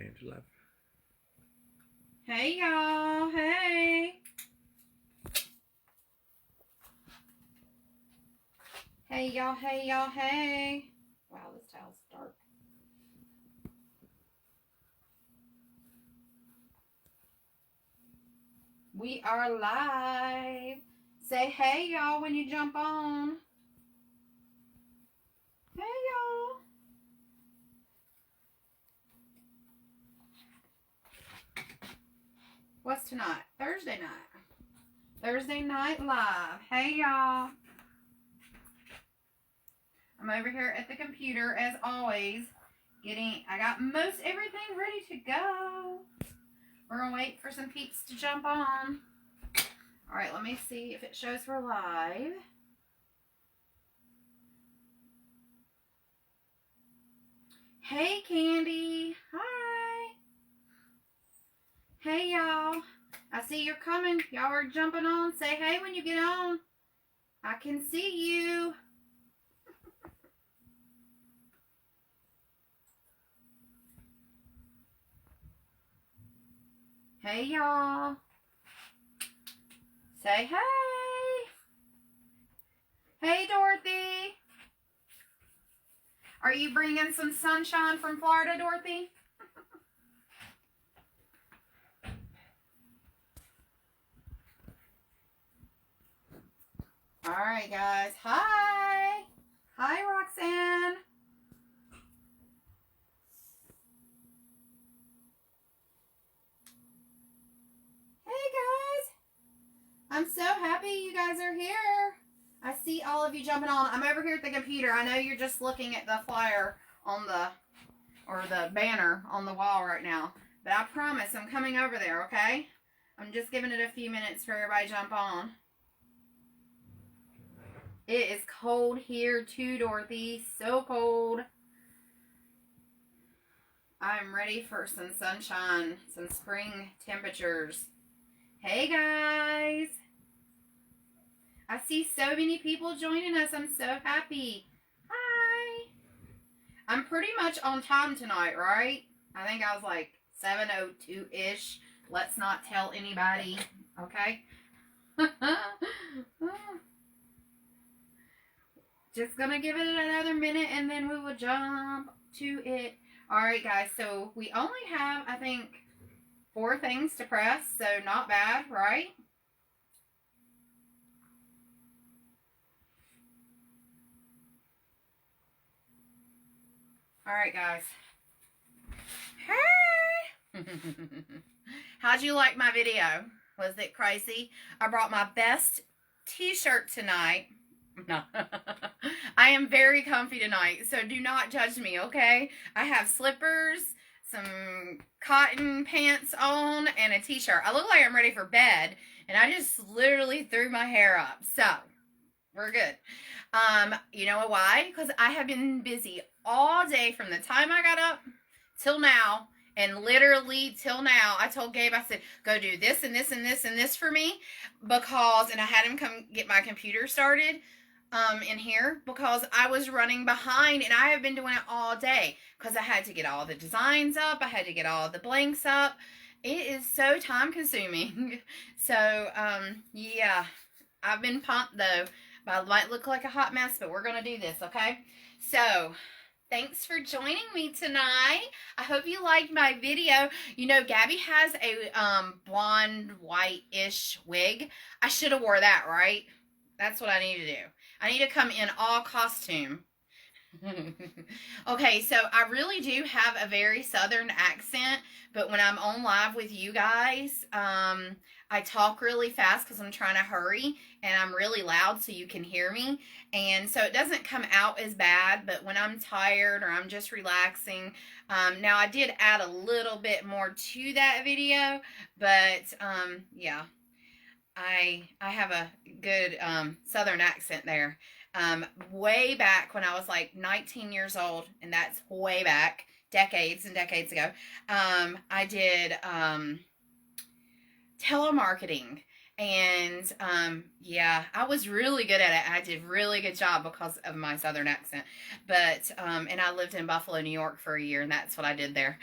Angela. Hey, y'all. Hey. Hey, y'all. Hey, y'all. Hey. Wow, this towel's dark. We are live. Say hey, y'all, when you jump on. Hey, y'all. What's tonight? Thursday night. Thursday night live. Hey, y'all. I'm over here at the computer, as always, I got most everything ready to go. We're going to wait for some peeps to jump on. All right, let me see if it shows we're live. Hey, Candy. Hi. Hey, y'all. I see you're coming. Y'all are jumping on. Say hey when you get on. I can see you. Hey, y'all. Say hey. Hey, Dorothy. Are you bringing some sunshine from Florida, Dorothy? All right, guys. Hi. Hi, Roxanne. Hey, guys. I'm so happy you guys are here. I see all of you jumping on. I'm over here at the computer. I know you're just looking at the flyer on the banner on the wall right now. But I promise I'm coming over there, okay? I'm just giving it a few minutes for everybody to jump on. It is cold here too, Dorothy. So cold. I'm ready for some sunshine, some spring temperatures. Hey, guys. I see so many people joining us. I'm so happy. Hi. I'm pretty much on time tonight, right? I think I was like 7:02-ish. Let's not tell anybody, okay? Just gonna give it another minute and then we will jump to it. Alright, guys, so we only have, I think, 4 things to press, so not bad, right? Alright, guys. Hey! How'd you like my video? Was it crazy? I brought my best t-shirt tonight. No. I am very comfy tonight, so do not judge me, okay? I have slippers, some cotton pants on, and a t-shirt. I look like I'm ready for bed, and I just literally threw my hair up. So, we're good. You know why? Because I have been busy all day from the time I got up till now. And literally till now, I told Gabe, I said, go do this and this and this and this for me. Because, and I had him come get my computer started in here. Because I was running behind and I have been doing it all day. Because I had to get all the designs up. I had to get all the blanks up. It is so time consuming. So, yeah. I've been pumped though. I might look like a hot mess, but we're going to do this, okay? So, thanks for joining me tonight. I hope you liked my video. You know, Gabby has a blonde, white-ish wig. I should have wore that, right? That's what I need to do. I need to come in all costume. Okay, so I really do have a very southern accent, but when I'm on live with you guys, I talk really fast because I'm trying to hurry, and I'm really loud so you can hear me, and so it doesn't come out as bad, but when I'm tired or I'm just relaxing, now I did add a little bit more to that video, but, yeah, I have a good southern accent there. Way back when I was like 19 years old, and that's way back, decades and decades ago, I did telemarketing, and yeah, I was really good at it. I did really good job because of my southern accent, but and I lived in Buffalo, New York for a year, and that's what I did there.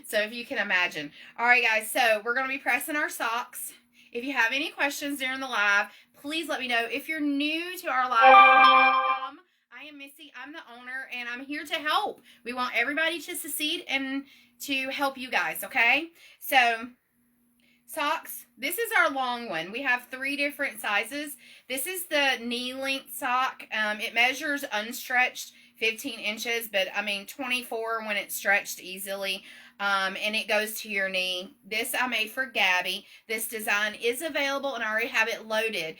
So if you can imagine. All right, guys, so we're going to be pressing our socks. If you have any questions during the live, please let me know. If you're new to our live, welcome. I am Missy. I'm the owner, and I'm here to help. We want everybody to succeed and to help you guys, okay? So, socks. This is our long one. We have 3 different sizes. This is the knee length sock. It measures unstretched 15 inches, but I mean 24 when it's stretched easily. And it goes to your knee. This I made for Gabby. This design is available and I already have it loaded.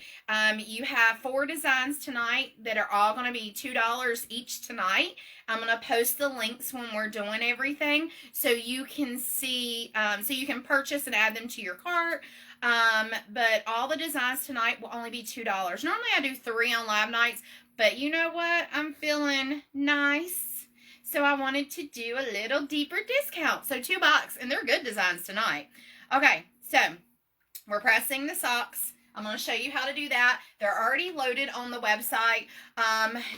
You have 4 designs tonight that are all going to be $2 each tonight. I'm going to post the links when we're doing everything so you can see, so you can purchase and add them to your cart. But all the designs tonight will only be $2. Normally I do 3 on live nights, but you know what? I'm feeling nice. So I wanted to do a little deeper discount. So $2, and they're good designs tonight. Okay, so we're pressing the socks. I'm going to show you how to do that. They're already loaded on the website.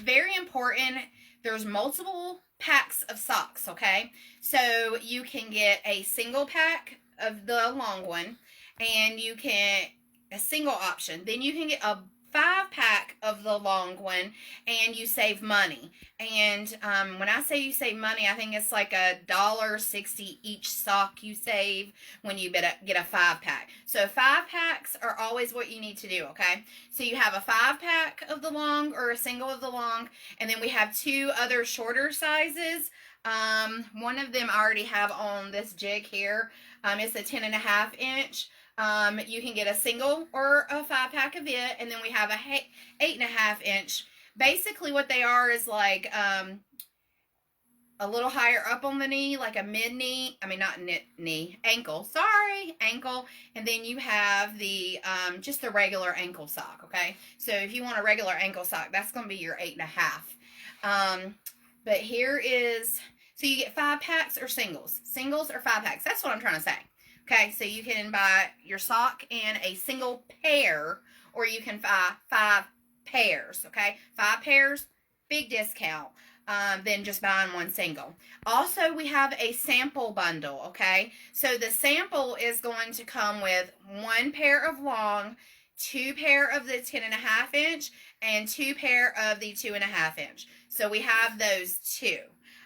Very important, there's multiple packs of socks, okay? So you can get a single pack of the long one, and you can, a single option. Then you can get a 5-pack of the long one, and you save money. And when I say you save money, I think it's like $1.60 each sock you save when you get a 5-pack. So 5 packs are always what you need to do, okay? So you have a 5-pack of the long or a single of the long, and then we have 2 other shorter sizes. One of them I already have on this jig here. It's a 10.5 inch. You can get a single or a 5-pack of it, and then we have a 8.5 inch. Basically what they are is like a little higher up on the knee, like a mid-knee, I mean not knee, ankle, sorry, ankle, and then you have the just the regular ankle sock, okay? So if you want a regular ankle sock, that's going to be your 8.5. But here is, so you get 5 packs or singles or 5 packs, that's what I'm trying to say. Okay, so you can buy your sock in a single pair, or you can buy 5 pairs, okay? 5 pairs, big discount, than just buying one single. Also, we have a sample bundle, okay? So the sample is going to come with 1 pair of long, 2 pair of the 10.5 inch, and 2 pair of the 2.5 inch. So we have those 2.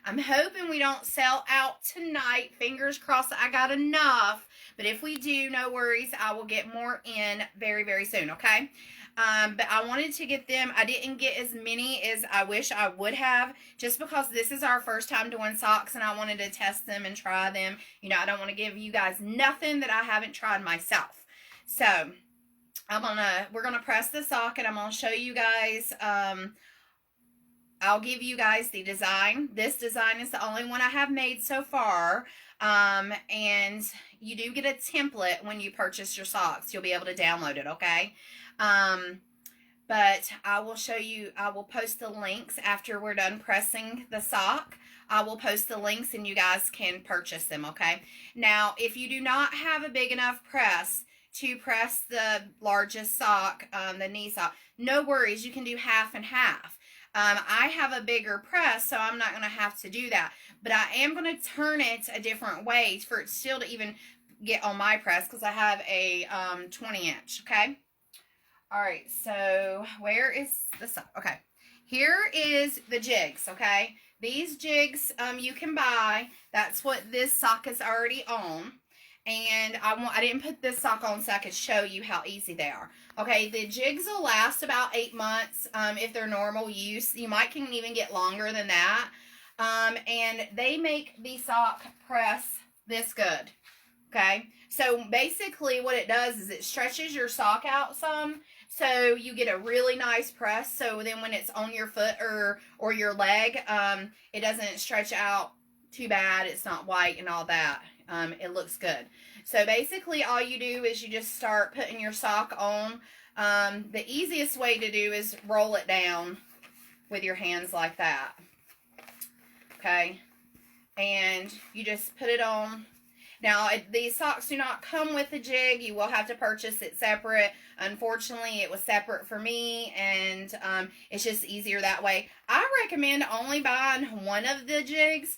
I'm hoping we don't sell out tonight. Fingers crossed I got enough. But if we do, no worries. I will get more in very, very soon, okay? But I wanted to get them. I didn't get as many as I wish I would have, just because this is our first time doing socks and I wanted to test them and try them. You know, I don't want to give you guys nothing that I haven't tried myself. So, we're going to press the sock and I'm going to show you guys, I'll give you guys the design. This design is the only one I have made so far. And you do get a template when you purchase your socks. You'll be able to download it, okay? But I will show you, I will post the links after we're done pressing the sock. I will post the links and you guys can purchase them, okay? Now, if you do not have a big enough press to press the largest sock, the knee sock, no worries, you can do half and half. I have a bigger press, so I'm not going to have to do that. But I am going to turn it a different way for it still to even get on my press, because I have a 20 inch, okay? All right, so where is the sock? Okay, here is the jigs, okay? These jigs you can buy. That's what this sock is already on. And I didn't put this sock on so I could show you how easy they are. Okay, the jigs will last about 8 months if they're normal use. You can even get longer than that. And they make the sock press this good. Okay, so basically what it does is it stretches your sock out some, so you get a really nice press. So then when it's on your foot or your leg, it doesn't stretch out too bad. It's not white and all that. It looks good. So basically all you do is you just start putting your sock on. The easiest way to do is roll it down with your hands like that. Okay. And you just put it on. Now, these socks do not come with a jig. You will have to purchase it separate. Unfortunately, it was separate for me, and it's just easier that way. I recommend only buying one of the jigs.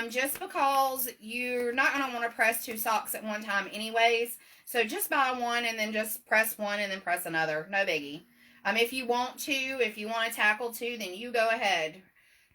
just because you're not going to want to press 2 socks at one time anyways. So just buy one and then just press one and then press another. No biggie. If you want to tackle 2, then you go ahead.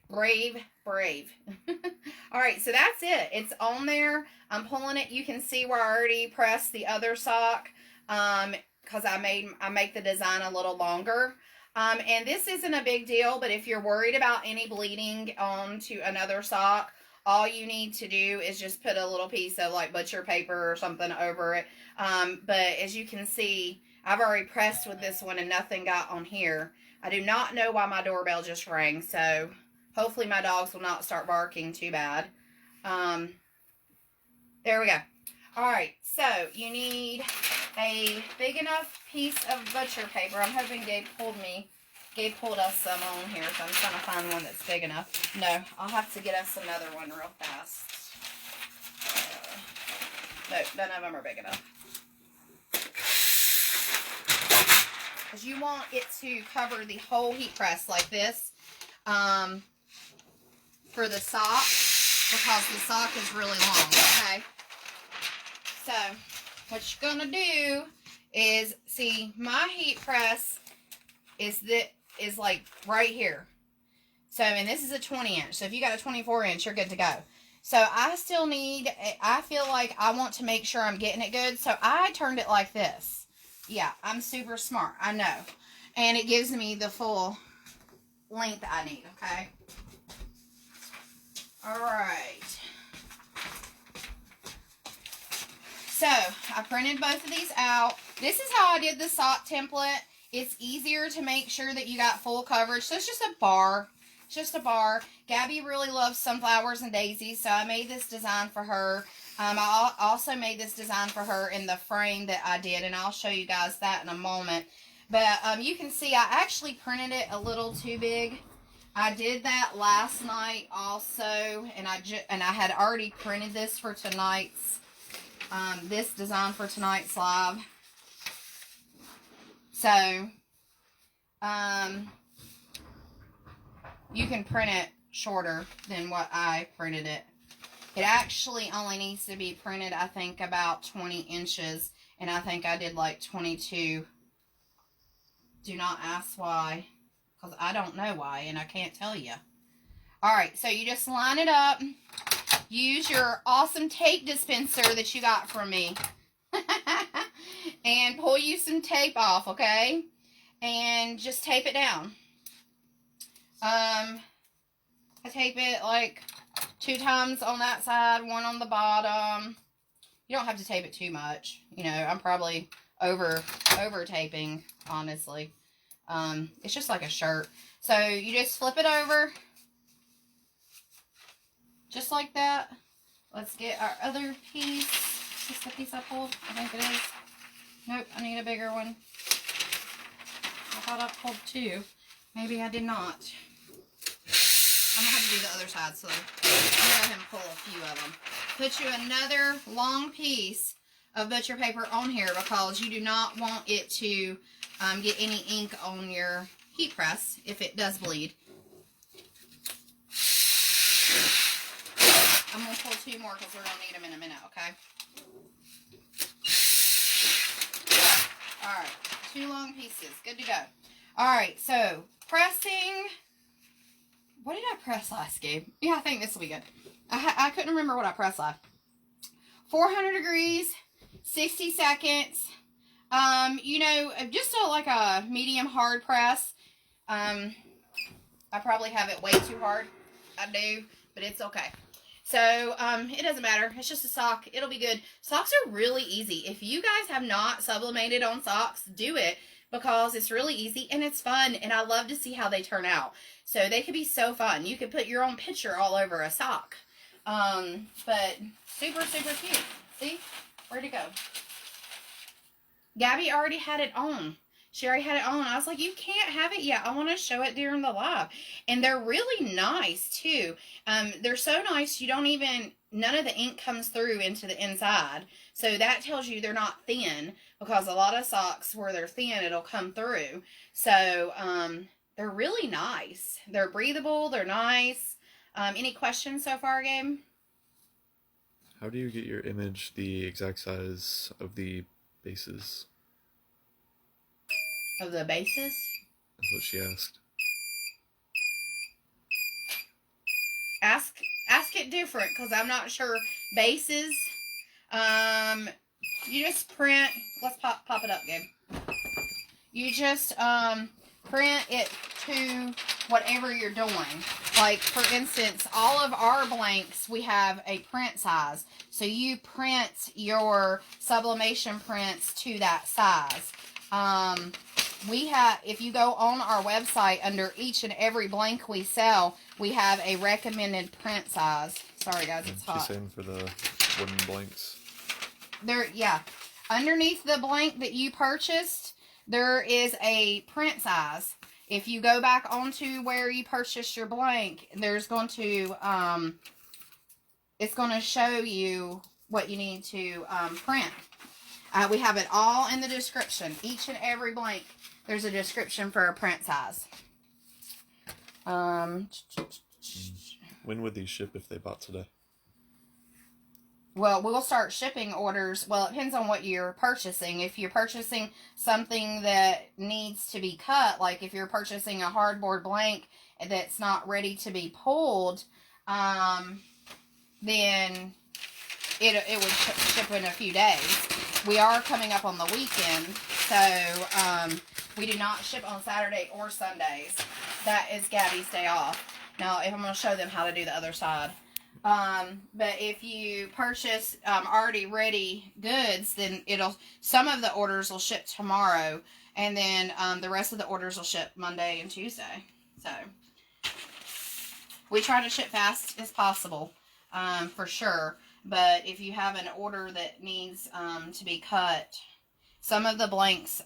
Brave. All right, so that's it. It's on there. I'm pulling it. You can see where I already pressed the other sock because I make the design a little longer. And this isn't a big deal, but if you're worried about any bleeding onto another sock, all you need to do is just put a little piece of like butcher paper or something over it. But as you can see, I've already pressed with this one and nothing got on here. I do not know why my doorbell just rang, so hopefully my dogs will not start barking too bad. There we go. Alright, so you need a big enough piece of butcher paper. I'm hoping Gabe pulled us some on here, so I'm trying to find one that's big enough. No, I'll have to get us another one real fast. No, none of them are big enough. Because you want it to cover the whole heat press like this for the sock, because the sock is really long, okay? So, what you're going to do is, see, my heat press is like right here. So, and this is a 20 inch. So, if you got a 24 inch, you're good to go. So, I feel like I want to make sure I'm getting it good. So, I turned it like this. Yeah, I'm super smart. I know. And it gives me the full length I need, okay? Alright. So, I printed both of these out. This is how I did the sock template. It's easier to make sure that you got full coverage. So, it's just a bar. It's just a bar. Gabby really loves sunflowers and daisies, so I made this design for her. I also made this design for her in the frame that I did, and I'll show you guys that in a moment. But you can see I actually printed it a little too big. I did that last night also, and I had already printed this for tonight's, this design for tonight's live. So, you can print it shorter than what I printed it. It actually only needs to be printed, I think, about 20 inches. And I think I did like 22. Do not ask why, because I don't know why, and I can't tell you. Alright, so you just line it up. Use your awesome tape dispenser that you got from me. And pull you some tape off, okay? And just tape it down. I tape it like 2 times on that side, 1 on the bottom. You don't have to tape it too much. You know, I'm probably over taping, honestly. It's just like a shirt. So you just flip it over. Just like that. Let's get our other piece. Is this the piece I pulled? I think it is. Nope, I need a bigger one. I thought I pulled 2. Maybe I did not. I'm going to have to do the other side, so I'm going to go ahead and pull a few of them. Put you another long piece of butcher paper on here because you do not want it to get any ink on your heat press if it does bleed. I'm going to pull 2 more because we're going to need them in a minute, okay? Alright, 2 long pieces. Good to go. Alright, so pressing. What did I press last, Gabe? Yeah, I think this will be good. I couldn't remember what I pressed last. 400 degrees, 60 seconds. You know, just like a medium hard press. I probably have it way too hard. I do, but it's okay. So, it doesn't matter. It's just a sock. It'll be good. Socks are really easy. If you guys have not sublimated on socks, do it because it's really easy and it's fun, and I love to see how they turn out. So, they could be so fun. You could put your own picture all over a sock. But super, super cute. See? Where'd it go? Gabby already had it on. She already had it on. I was like, you can't have it yet. I want to show it during the live. And they're really nice, too. They're so nice, you don't even, none of the ink comes through into the inside. So that tells you they're not thin, because a lot of socks where they're thin, it'll come through. So, they're really nice. They're breathable. They're nice. Any questions so far, Gabe? How do you get your image the exact size of the bases? Of the bases? That's what she asked. Ask it different, because I'm not sure. Bases. You just print. Let's pop it up, Gabe. You just print it to whatever you're doing. Like, for instance, all of our blanks, we have a print size. So you print your sublimation prints to that size. If you go on our website, under each and every blank we sell, we have a recommended print size. Sorry, guys, it's hot. She's saying for the wooden blanks. Yeah. Underneath the blank that you purchased, there is a print size. If you go back onto where you purchased your blank, there's going to, it's going to show you what you need to print. We have it all in the description. Each and every blank, there's a description for a print size. When would these ship if they bought today? Well, we'll start shipping orders. Well, it depends on what you're purchasing. If you're purchasing something that needs to be cut, like if you're purchasing a hardboard blank that's not ready to be pulled, then it would ship in a few days. We are coming up on the weekend, so we do not ship on Saturday or Sundays. That is Gabby's day off. Now, if I'm going to show them how to do the other side. But if you purchase already ready goods, then some of the orders will ship tomorrow, and then the rest of the orders will ship Monday and Tuesday. So we try to ship fast as possible, for sure. But if you have an order that needs to be cut, some of the blanks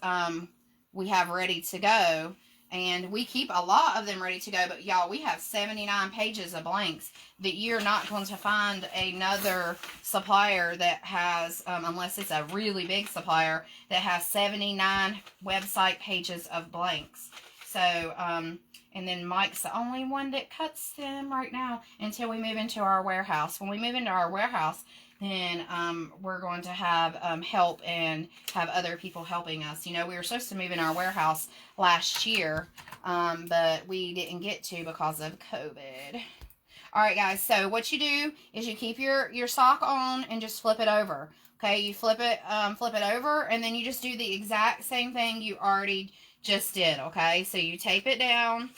we have ready to go. And we keep a lot of them ready to go. But, y'all, we have 79 pages of blanks that you're not going to find another supplier that has, unless it's a really big supplier, that has 79 website pages of blanks. So, and then Mike's the only one that cuts them right now until we move into our warehouse. When we move into our warehouse, then we're going to have help and have other people helping us. You know, we were supposed to move in our warehouse last year, but we didn't get to because of COVID. All right, guys, so what you do is you keep your sock on and just flip it over. Okay, you flip it over, and then you just do the exact same thing you already just did, okay? So you tape it down,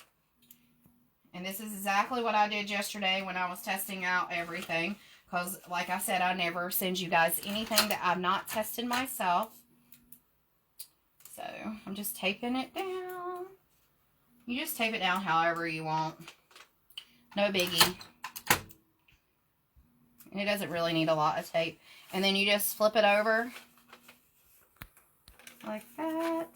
and this is exactly what I did yesterday when I was testing out everything. Because, like I said, I never send you guys anything that I've not tested myself. So, I'm just taping it down. You just tape it down however you want. No biggie. And it doesn't really need a lot of tape. And then you just flip it over. Like that.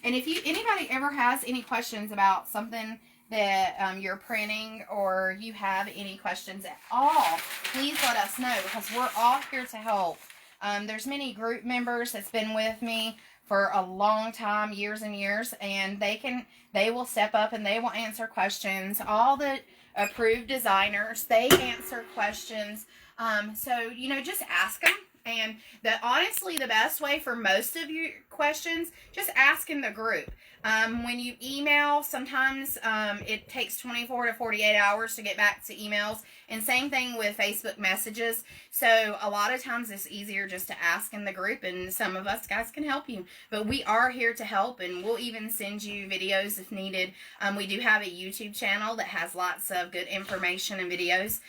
And if anybody ever has any questions about something that you're printing, or you have any questions at all, please let us know, because we're all here to help. There's many group members that's been with me for a long time, years and years, and they will step up and they will answer questions. All the approved designers, they answer questions. So, you know, just ask them. And honestly, the best way for most of your questions, just ask in the group. When you email, sometimes it takes 24 to 48 hours to get back to emails. And same thing with Facebook messages. So a lot of times it's easier just to ask in the group, and some of us guys can help you. But we are here to help, and we'll even send you videos if needed. We do have a YouTube channel that has lots of good information and videos.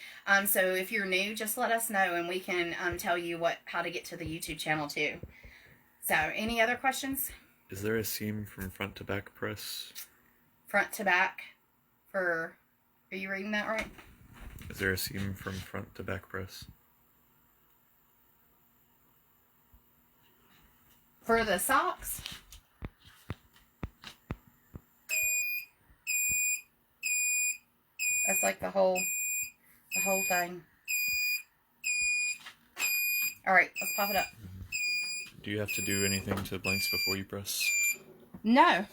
So if you're new, just let us know, and we can tell you how to get to the YouTube channel too. So, any other questions? Is there a seam from front to back press? Front to back are you reading that right? Is there a seam from front to back press? For the socks? That's like the whole thing. Alright, let's pop it up. Do you have to do anything to blanks before you press? No.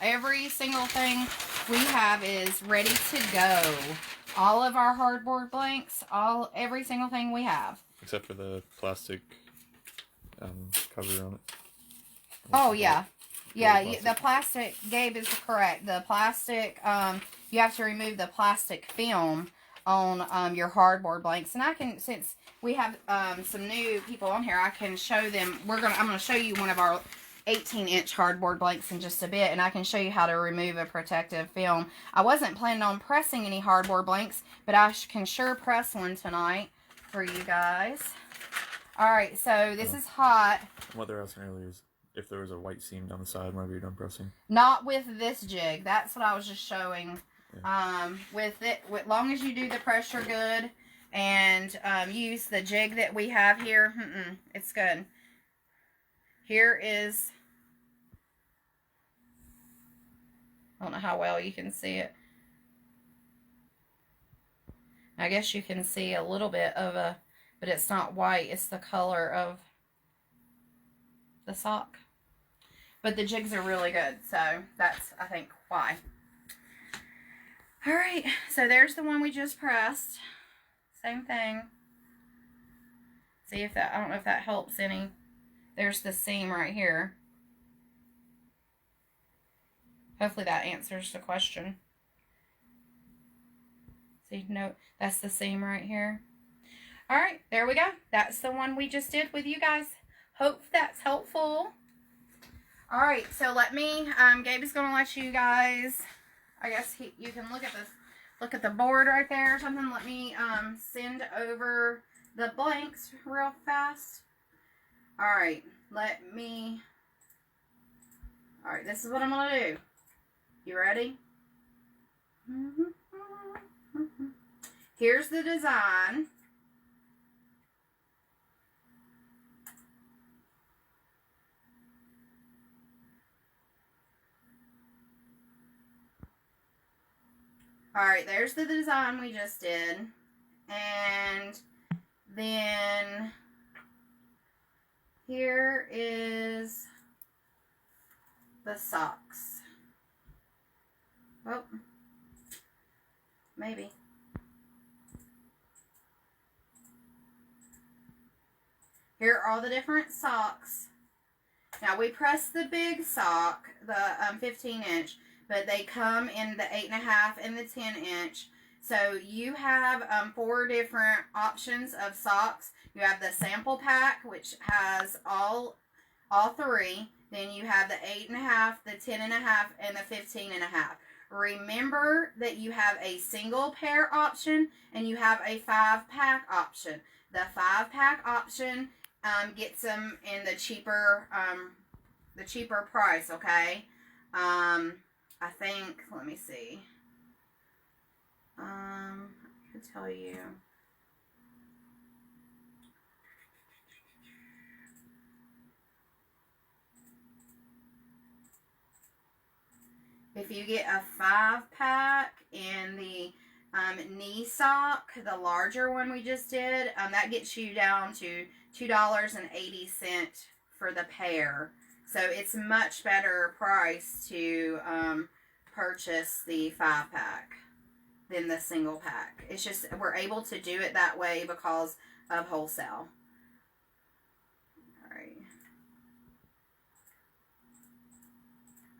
Every single thing we have is ready to go. All of our hardboard blanks, every single thing we have. Except for the plastic cover on it. Oh, yeah. Yeah, the plastic, Gabe is correct. The plastic, you have to remove the plastic film on your hardboard blanks. And I can, since we have some new people on here, I can show them. I'm going to show you one of our 18-inch hardboard blanks in just a bit, and I can show you how to remove a protective film. I wasn't planning on pressing any hardboard blanks, but I can sure press one tonight for you guys. Alright, so this is hot. What they're asking earlier is if there was a white seam down the side whenever you're done pressing. Not with this jig. That's what I was just showing. Yeah. With long as you do the pressure good and use the jig that we have here, it's good. Here is, I don't know how well you can see it. I guess you can see a little bit of a, but it's not white. It's the color of the sock. But the jigs are really good, so that's, I think, why. Alright, so there's the one we just pressed. Same thing. See if that, I don't know if that helps any. There's the seam right here. Hopefully that answers the question. See, no, that's the seam right here. Alright, there we go. That's the one we just did with you guys. Hope that's helpful. Alright, so let me, Gabe is going to let you guys, I guess you can look at this, look at the board right there or something. Let me send over the blanks real fast. Alright, alright, this is what I'm going to do. You ready? Here's the design. Alright, there's the design we just did. And then here is the socks. Oh, maybe. Here are all the different socks. Now we press the big sock, the 15-inch, but they come in the 8.5 and the 10-inch. So you have 4 different options of socks. You have the sample pack, which has all 3. Then you have the 8.5, the 10.5, and the 15.5. Remember that you have a single pair option and you have a 5-pack option. The 5-pack option gets them in the cheaper price, okay? I think, let me see. I can tell you. If you get a 5-pack in the knee sock, the larger one we just did, that gets you down to $2.80 for the pair. So it's much better price to purchase the 5-pack than the single pack. It's just we're able to do it that way because of wholesale.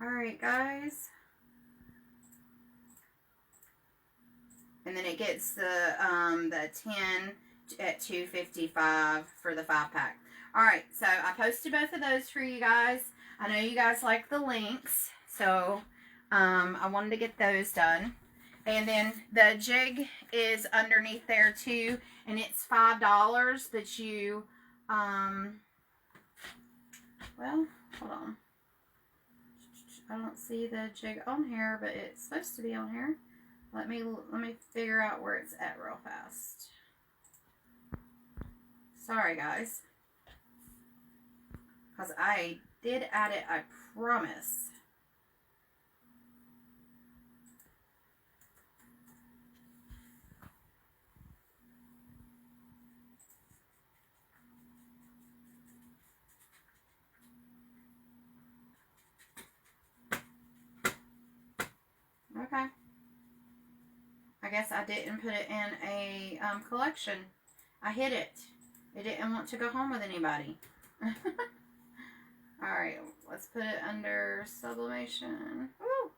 Alright guys. And then it gets the 10 at $2.55 for the 5-pack. Alright, so I posted both of those for you guys. I know you guys like the links, so I wanted to get those done. And then the jig is underneath there too, and it's $5, but you, well, hold on. I don't see the jig on here, but it's supposed to be on here. Let me figure out where it's at real fast. Sorry, guys. Because I did add it, I promise. Okay. I guess I didn't put it in a collection. I hid it. It didn't want to go home with anybody. Alright, let's put it under sublimation. Woo!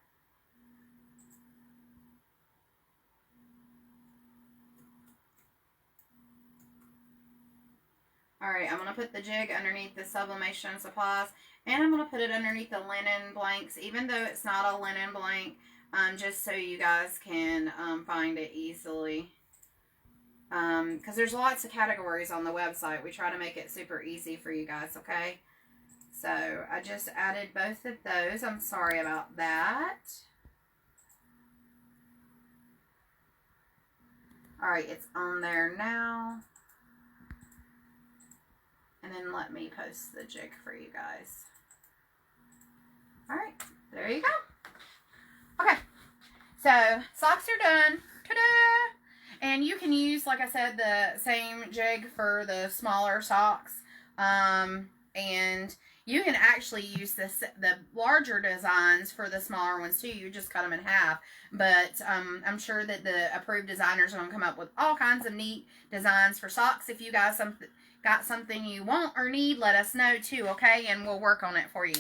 Alright, I'm going to put the jig underneath the sublimation supplies. And I'm going to put it underneath the linen blanks, even though it's not a linen blank, just so you guys can find it easily. Because there's lots of categories on the website. We try to make it super easy for you guys, okay? So, I just added both of those. I'm sorry about that. Alright, it's on there now. And then let me post the jig for you guys. Alright, there you go. Okay, so socks are done. Ta-da! And you can use, like I said, the same jig for the smaller socks. And you can actually use the larger designs for the smaller ones too. You just cut them in half. But I'm sure that the approved designers are going to come up with all kinds of neat designs for socks. If you guys got something you want or need, let us know too, okay? And we'll work on it for you.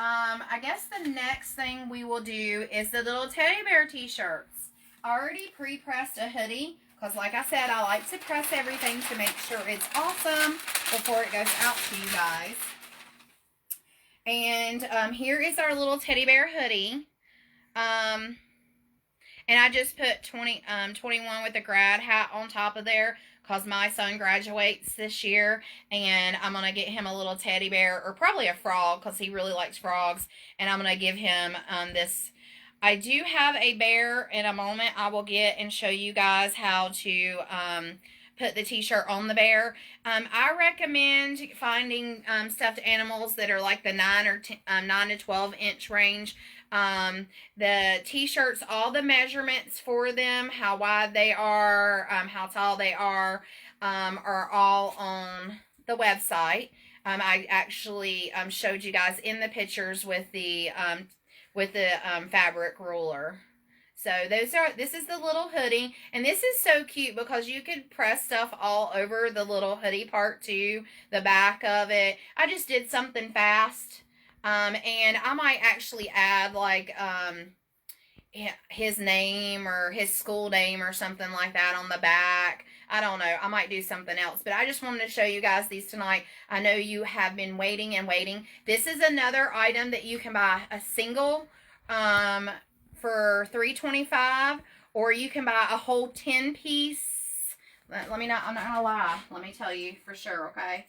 I guess the next thing we will do is the little teddy bear t-shirts. I already pre-pressed a hoodie because, like I said, I like to press everything to make sure it's awesome before it goes out to you guys. And here is our little teddy bear hoodie. And I just put 21 with a grad hat on top of there because my son graduates this year, and I'm going to get him a little teddy bear, or probably a frog because he really likes frogs, and I'm going to give him this. I do have a bear in a moment. I will get and show you guys how to put the t-shirt on the bear. I recommend finding stuffed animals that are like the 9 to 12 inch range. The t-shirts, all the measurements for them, how wide they are, how tall they are all on the website. I actually showed you guys in the pictures with the fabric ruler. So this is the little hoodie, and this is so cute because you could press stuff all over the little hoodie part too, the back of it. I just did something fast. And I might actually add like his name or his school name or something like that on the back. I don't know. I might do something else. But I just wanted to show you guys these tonight. I know you have been waiting and waiting. This is another item that you can buy a single for $3.25, or you can buy a whole 10-piece. I'm not gonna lie. Let me tell you for sure, okay?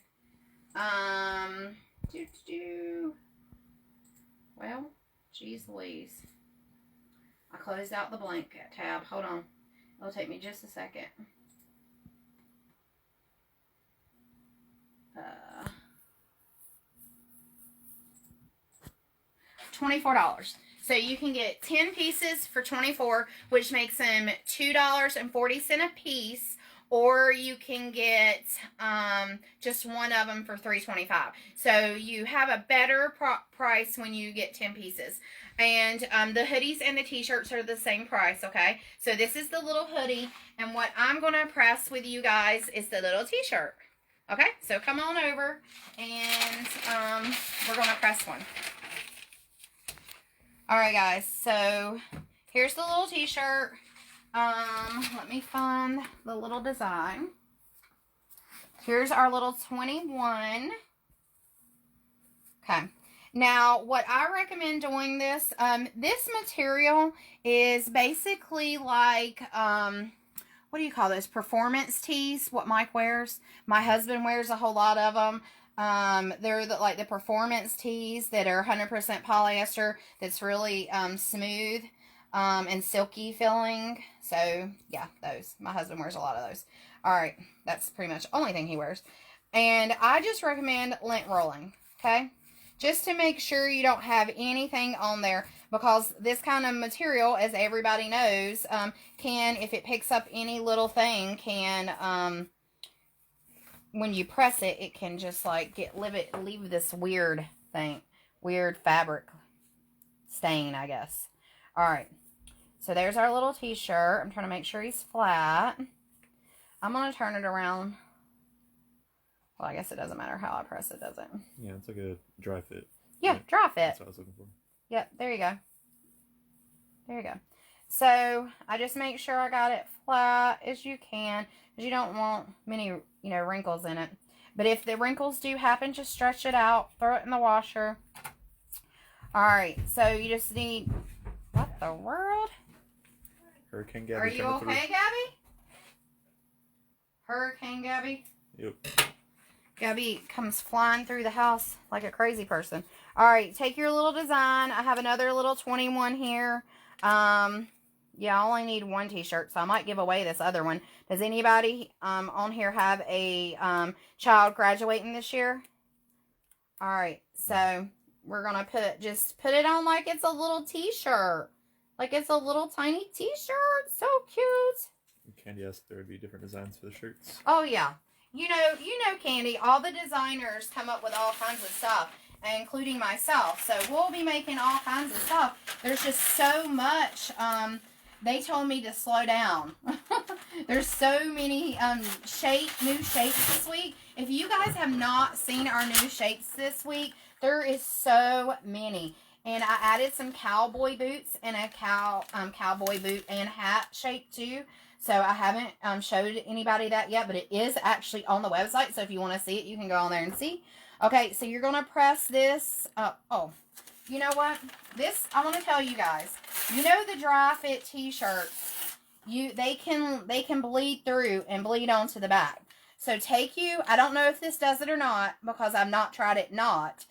Well, geez Louise. I closed out the blank tab. Hold on. It'll take me just a second. $24. So you can get 10 pieces for $24, which makes them $2.40 a piece, or you can get just one of them for $3.25. So you have a better price when you get 10 pieces. And the hoodies and the t-shirts are the same price, okay? So this is the little hoodie, and what I'm going to press with you guys is the little t-shirt. Okay, so come on over, and we're going to press one. Alright guys, so here's the little t-shirt. Let me find the little design. Here's our little 21. Okay. Now, what I recommend doing this material is basically like, what do you call those? Performance tees, what Mike wears. My husband wears a whole lot of them. They're like the performance tees that are 100% polyester, that's really smooth and silky feeling. So yeah, those. My husband wears a lot of those. Alright, that's pretty much the only thing he wears. And I just recommend lint rolling, okay? Just to make sure you don't have anything on there, because this kind of material, as everybody knows, can, if it picks up any little thing, can when you press it, it can just like leave this weird thing, weird fabric stain, I guess. All right. So there's our little t-shirt. I'm trying to make sure he's flat. I'm going to turn it around. Well, I guess it doesn't matter how I press it, does it? Yeah, it's like a dry fit. Yeah, right? dry fit. That's what I was looking for. Yep, there you go. There you go. So I just make sure I got it flat as you can, because you don't want many, wrinkles in it. But if the wrinkles do happen, just stretch it out, throw it in the washer. All right, so you just need, what the world? Hurricane Gabby. Are you okay, Gabby? Hurricane Gabby? Yep. Gabby comes flying through the house like a crazy person. All right, take your little design. I have another little 21 here. Yeah, I only need one t-shirt, so I might give away this other one. Does anybody on here have a child graduating this year? All right, so we're going to just put it on like it's a little t-shirt. Like it's a little tiny t-shirt. So cute. Candy asked if there would be different designs for the shirts. Oh, yeah. You know, Candy, all the designers come up with all kinds of stuff, including myself. So we'll be making all kinds of stuff. There's just so much. They told me to slow down. There's so many new shapes this week. If you guys have not seen our new shapes this week, there is so many. And I added some cowboy boots and a cowboy boot and hat shape too. So I haven't showed anybody that yet, but it is actually on the website. So if you want to see it, you can go on there and see. Okay, so you're going to press this up. Oh, you know what? This, I want to tell you guys. You know the dry fit t-shirts, they can bleed through and bleed onto the back. So I don't know if this does it or not, because I've not tried it not.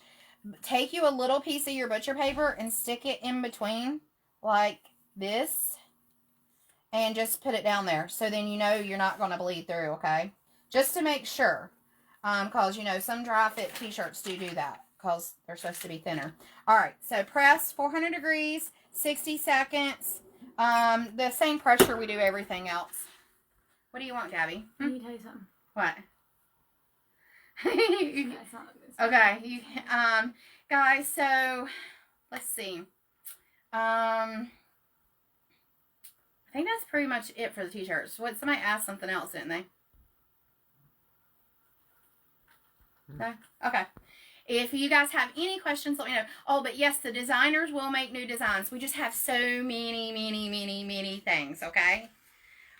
Take you a little piece of your butcher paper and stick it in between like this. And just put it down there. So then you're not going to bleed through, okay? Just to make sure. Because, some dry fit t-shirts do that. Because they're supposed to be thinner. Alright, so press 400 degrees, 60 seconds. The same pressure we do everything else. What do you want, Gabby? Let me tell you something. What? That's not good. Okay. Guys, so, let's see. I think that's pretty much it for the t-shirts. Somebody asked something else, didn't they? No? Okay. If you guys have any questions, let me know. Oh, but yes, the designers will make new designs. We just have so many things, okay?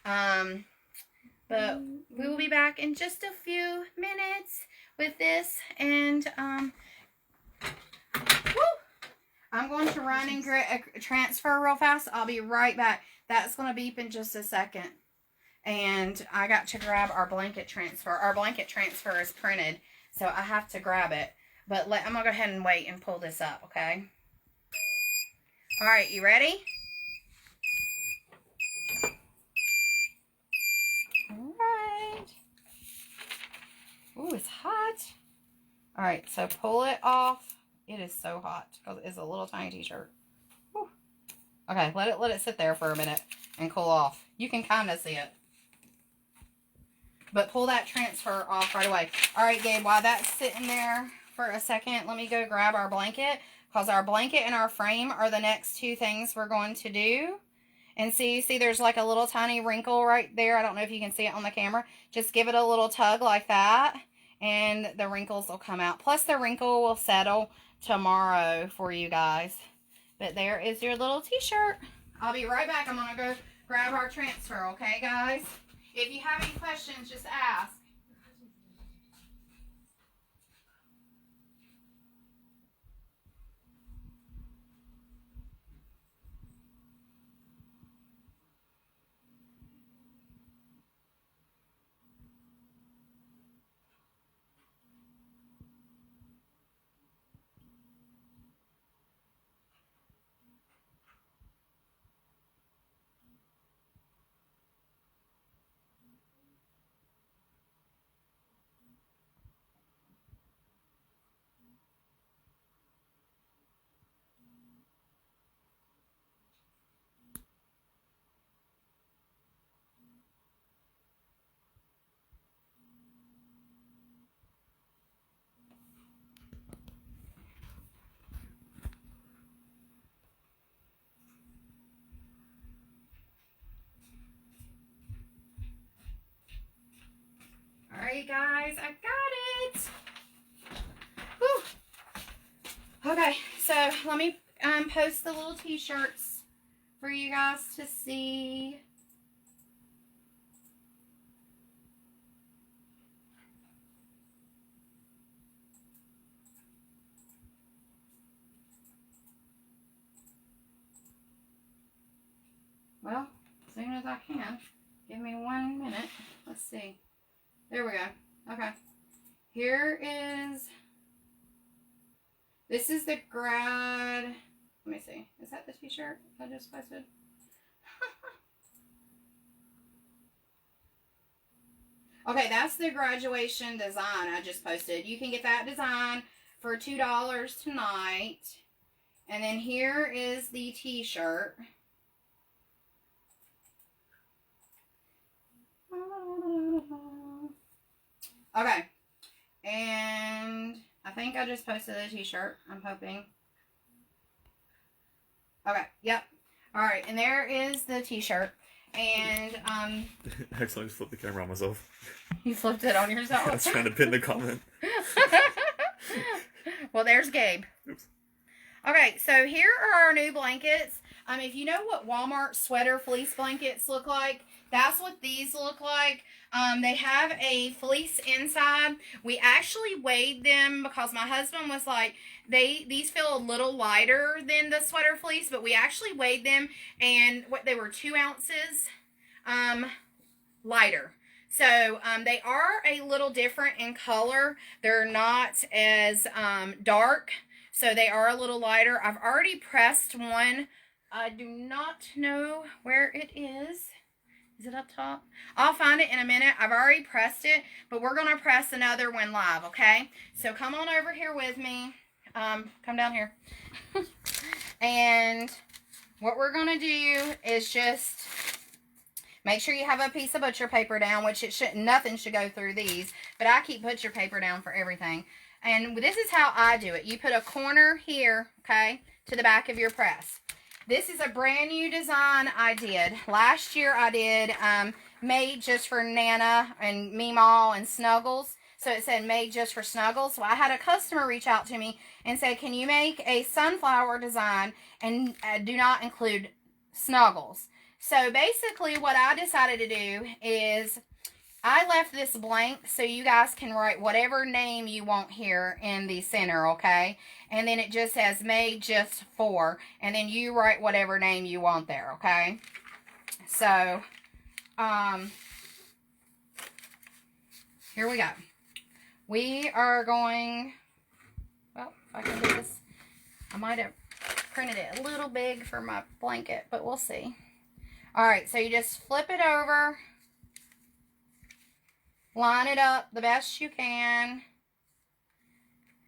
But we will be back in just a few minutes with this. And, I'm going to run and transfer real fast. I'll be right back. That's going to beep in just a second. And I got to grab our blanket transfer. Our blanket transfer is printed, so I have to grab it. But I'm going to go ahead and wait and pull this up, okay? All right, you ready? All right. Ooh, it's hot. All right, so pull it off. It is so hot because it's a little tiny t-shirt. Okay, let it sit there for a minute and cool off. You can kind of see it. But pull that transfer off right away. All right, Gabe, while that's sitting there for a second, let me go grab our blanket, because our blanket and our frame are the next two things we're going to do. And see there's like a little tiny wrinkle right there. I don't know if you can see it on the camera. Just give it a little tug like that, and the wrinkles will come out. Plus, the wrinkle will settle tomorrow for you guys. But there is your little t-shirt. I'll be right back. I'm going to go grab our transfer, okay, guys? If you have any questions, just ask. guys. I got it. Whew. Okay, so let me post the little t-shirts for you guys to see. Well, as soon as I can. Give me 1 minute. Let's see. There we go. Okay. Here is... This is the grad... Let me see. Is that the t-shirt I just posted? Okay, that's the graduation design I just posted. You can get that design for $2 tonight. And then here is the t-shirt. Okay. And I think I just posted the t-shirt. I'm hoping. Okay. Yep. All right. And there is the t-shirt. And I accidentally flipped the camera on myself. You flipped it on yourself. I was trying to pin the comment. Well, there's Gabe. Oops. Okay, so here are our new blankets. If you know what Walmart sweater fleece blankets look like, that's what these look like. They have a fleece inside. We actually weighed them because my husband was like, these feel a little lighter than the sweater fleece, but we actually weighed them, and they were 2 ounces lighter. So they are a little different in color. They're not as dark, so they are a little lighter. I've already pressed one. I do not know where it is. Is it up top? I'll find it in a minute. I've already pressed it, but we're going to press another one live, okay? So come on over here with me. Come down here. And what we're going to do is just make sure you have a piece of butcher paper down, which nothing should go through these, but I keep butcher paper down for everything. And this is how I do it. You put a corner here, okay, to the back of your press. This is a brand new design I did. Last year I did made just for Nana and Meemaw and Snuggles. So it said made just for Snuggles. So I had a customer reach out to me and say, can you make a sunflower design and do not include Snuggles? So basically what I decided to do is I left this blank so you guys can write whatever name you want here in the center, okay? And then it just says made just for, and then you write whatever name you want there, okay? So, here we go. We are going, well, if I can do this, I might have printed it a little big for my blanket, but we'll see. All right, so you just flip it over. Line it up the best you can.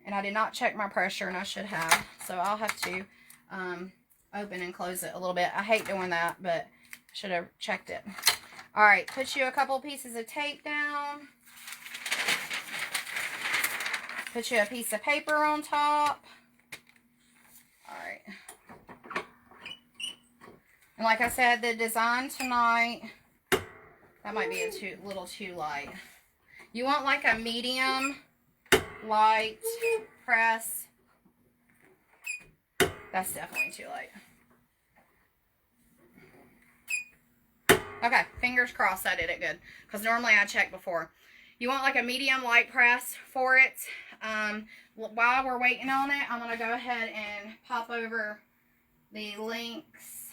And I did not check my pressure, and I should have. So I'll have to open and close it a little bit. I hate doing that, but I should have checked it. All right, put you a couple pieces of tape down. Put you a piece of paper on top. All right. And like I said, the design tonight, that might be a little too light. You want like a medium light press. That's definitely too light. Okay, fingers crossed I did it good. Because normally I check before. You want like a medium light press for it. While we're waiting on it, I'm going to go ahead and pop over the links.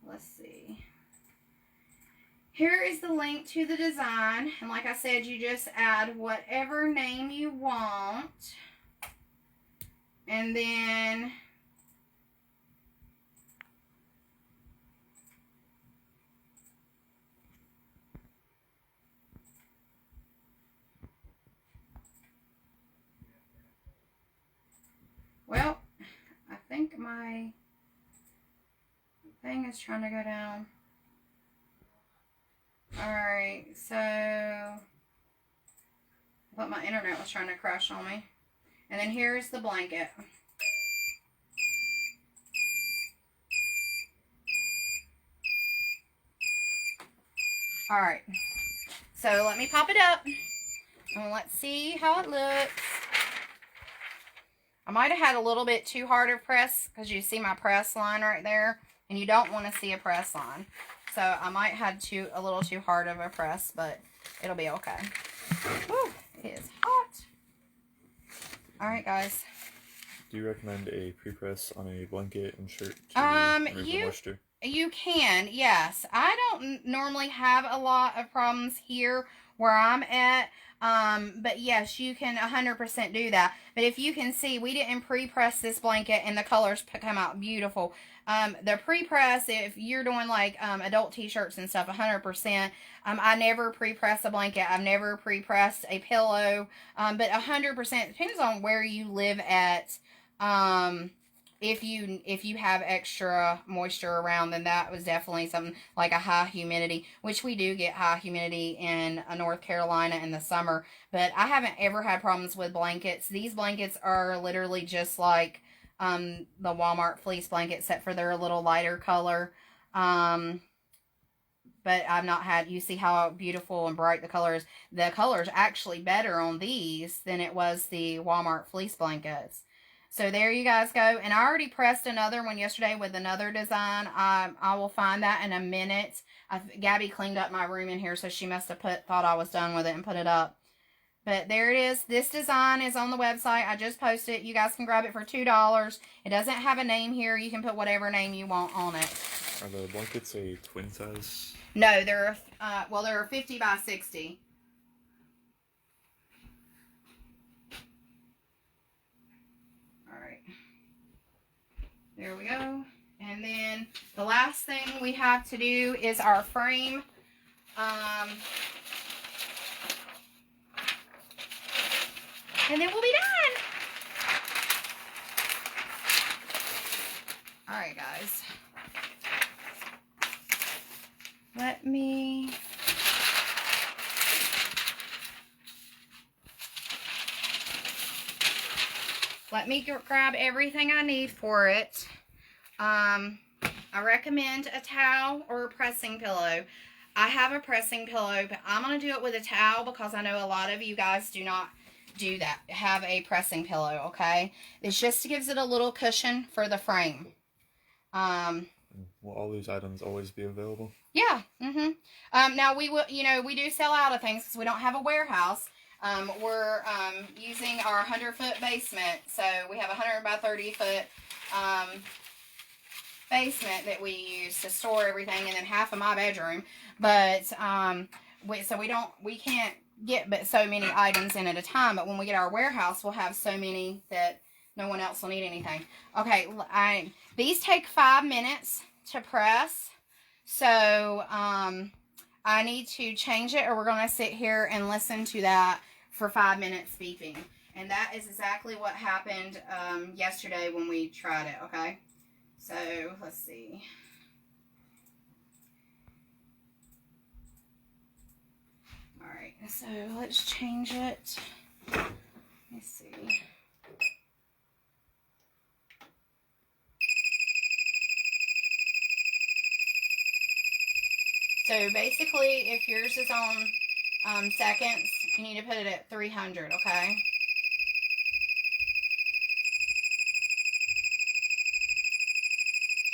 Let's see. Here is the link to the design. And like I said, you just add whatever name you want. And then well, I think my thing is trying to go down. Alright, so I thought my internet was trying to crash on me. And then here's the blanket. Alright, So let me pop it up. And let's see how it looks. I might have had a little bit too hard of press because you see my press line right there. And you don't want to see a press line. So I might have a little too hard of a press, but it'll be okay. Whew, it is hot. Alright, guys. Do you recommend a pre-press on a blanket and shirt to remove the moisture? You can, yes. I don't normally have a lot of problems here where I'm at. But yes, you can 100% do that. But if you can see, we didn't pre-press this blanket and the colors come out beautiful. The pre-press, if you're doing like adult t-shirts and stuff, 100%. I never pre-press a blanket. I've never pre-pressed a pillow. But 100% depends on where you live at. If you have extra moisture around, then that was definitely something like a high humidity, which we do get high humidity in North Carolina in the summer. But I haven't ever had problems with blankets. These blankets are literally just like the Walmart fleece blanket, except for they're a little lighter color. But I've not had, you see how beautiful and bright the color is. The color's actually better on these than it was the Walmart fleece blankets. So there you guys go. And I already pressed another one yesterday with another design. I will find that in a minute. Gabby cleaned up my room in here, so she must have thought I was done with it and put it up. But there it is. This design is on the website. I just posted it. You guys can grab it for $2. It doesn't have a name here. You can put whatever name you want on it. Are the blankets a twin size? No, they're 50 by 60. There we go. And then the last thing we have to do is our frame. And then we'll be done. Alright, guys. Let me... grab everything I need for it. I recommend a towel or a pressing pillow. I have a pressing pillow, but I'm going to do it with a towel because I know a lot of you guys do not do that. Have a pressing pillow, okay? It's just gives it a little cushion for the frame. Will all these items always be available? Yeah. Now we will, we do sell out of things because we don't have a warehouse. We're using our 100-foot basement, so we have a 100 by 30 foot basement that we use to store everything, and then half of my bedroom. But we can't get but so many items in at a time. But when we get our warehouse, we'll have so many that no one else will need anything. Okay, these take 5 minutes to press, so I need to change it, or we're going to sit here and listen to that for 5 minutes beeping. And that is exactly what happened yesterday when we tried it, okay? So, let's see. Alright, so let's change it. Let's see. So basically, if yours is on seconds, you need to put it at 300, okay?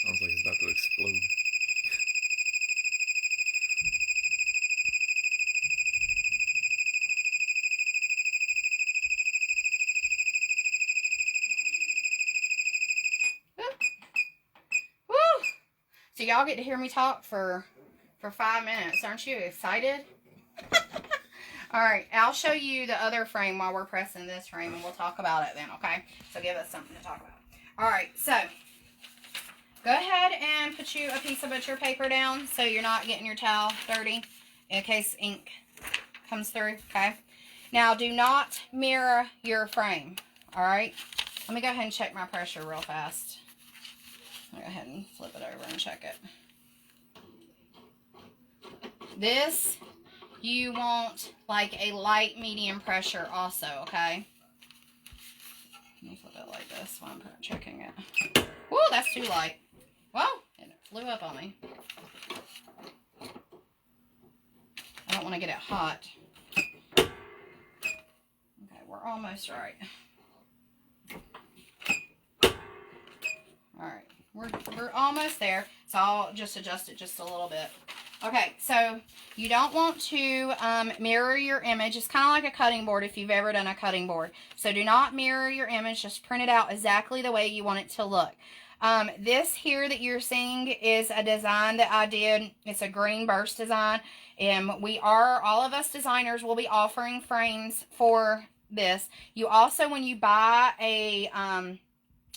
Sounds like it's about to explode. Woo! So y'all get to hear me talk for 5 minutes. Aren't you excited? Alright, I'll show you the other frame while we're pressing this frame, and we'll talk about it then, okay? So give us something to talk about. Alright, so go ahead and put you a piece of butcher paper down so you're not getting your towel dirty in case ink comes through, okay? Now, do not mirror your frame, alright? Let me go ahead and check my pressure real fast. I'll go ahead and flip it over and check it. This, you want like a light medium pressure also, okay? Let me flip it like this while I'm checking it. Whoa, that's too light. Whoa, it flew up on me. don't want to get it hot. Okay, we're almost right. Alright, we're almost there, so I'll just adjust it just a little bit. Okay, so you don't want to mirror your image. It's kind of like a cutting board if you've ever done a cutting board. So do not mirror your image. Just print it out exactly the way you want it to look. This here that you're seeing is a design that I did. It's a green burst design. And all of us designers will be offering frames for this. You also, when you buy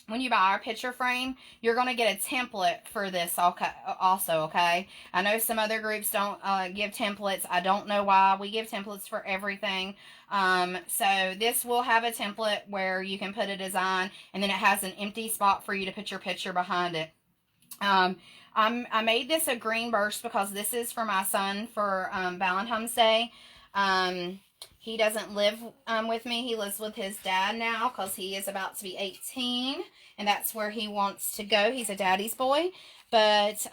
our picture frame, you're going to get a template for this also, okay? I know some other groups don't give templates. I don't know why. We give templates for everything. So this will have a template where you can put a design, and then it has an empty spot for you to put your picture behind it. I made this a green burst because this is for my son for Valentine's Day. He doesn't live with me. He lives with his dad now because he is about to be 18. And that's where he wants to go. He's a daddy's boy. But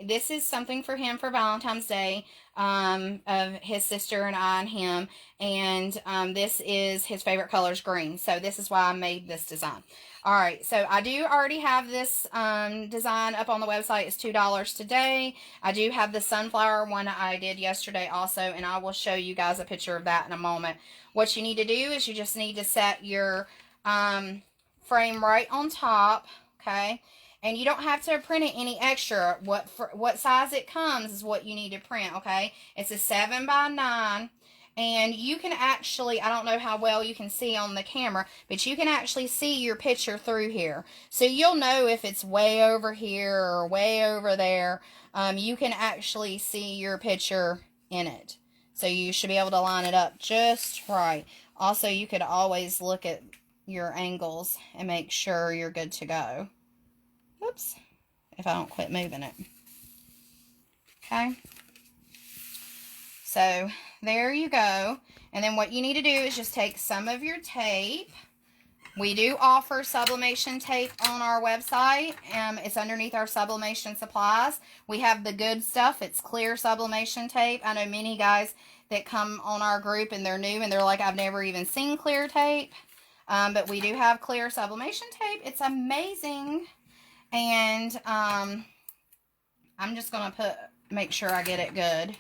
this is something for him for Valentine's Day of his sister and I and him. And this is his favorite color is green. So this is why I made this design. Alright, so I do already have this design up on the website. It's $2 today. I do have the sunflower one I did yesterday also, and I will show you guys a picture of that in a moment. What you need to do is you just need to set your frame right on top, okay? And you don't have to print it any extra. What size it comes is what you need to print, okay? It's a 7x9. And you can actually, I don't know how well you can see on the camera, but you can actually see your picture through here. So you'll know if it's way over here or way over there. You can actually see your picture in it. So you should be able to line it up just right. Also, you could always look at your angles and make sure you're good to go. Oops, if I don't quit moving it. Okay. So there you go. And then what you need to do is just take some of your tape. We do offer sublimation tape on our website. It's underneath our sublimation supplies. We have the good stuff. It's clear sublimation tape. I know many guys that come on our group and they're new and they're like, I've never even seen clear tape. But we do have clear sublimation tape. It's amazing. And I'm just going to make sure I get it good.